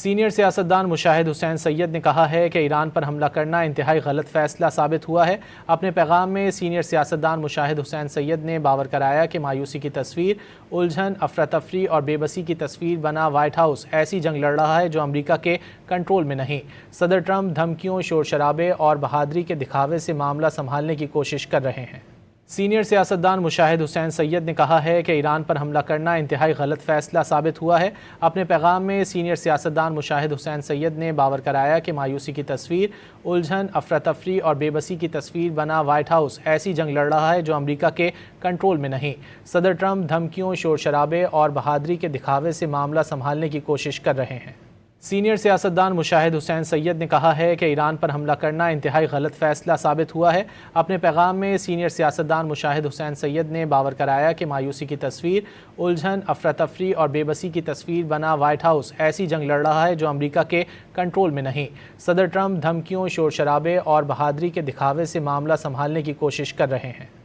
Senior سیاستدان مشاہد حسین سید نے کہا ہے کہ ایران پر حملہ کرنا انتہائی غلط فیصلہ ثابت ہوا ہے۔ اپنے پیغام میں سینئر سیاستدان مشاہد حسین سید نے باور کرایا کہ مایوسی کی تصویر، الجھن، افراتفری اور بے بسی کی تصویر بنا وائٹ ہاؤس ایسی جنگ لڑ رہا ہے جو امریکہ کے کنٹرول میں نہیں۔ صدر ٹرمپ دھمکیوں، شور شرابے اور بہادری کے دکھاوے سے معاملہ سنبھالنے کی کوشش کر رہے ہیں۔ سینئر سیاستدان مشاہد حسین سید نے کہا ہے کہ ایران پر حملہ کرنا انتہائی غلط فیصلہ ثابت ہوا ہے۔ اپنے پیغام میں سینئر سیاستدان مشاہد حسین سید نے باور کرایا کہ مایوسی کی تصویر، الجھن، افراتفری اور بے بسی کی تصویر بنا وائٹ ہاؤس ایسی جنگ لڑ رہا ہے جو امریکہ کے کنٹرول میں نہیں۔ صدر ٹرمپ دھمکیوں، شور شرابے اور بہادری کے دکھاوے سے معاملہ سنبھالنے کی کوشش کر رہے ہیں۔ سینئر سیاستدان مشاہد حسین سید نے کہا ہے کہ ایران پر حملہ کرنا انتہائی غلط فیصلہ ثابت ہوا ہے۔ اپنے پیغام میں سینئر سیاستدان مشاہد حسین سید نے باور کرایا کہ مایوسی کی تصویر، الجھن، افراتفری اور بے بسی کی تصویر بنا وائٹ ہاؤس ایسی جنگ لڑ رہا ہے جو امریکہ کے کنٹرول میں نہیں۔ صدر ٹرمپ دھمکیوں، شور شرابے اور بہادری کے دکھاوے سے معاملہ سنبھالنے کی کوشش کر رہے ہیں۔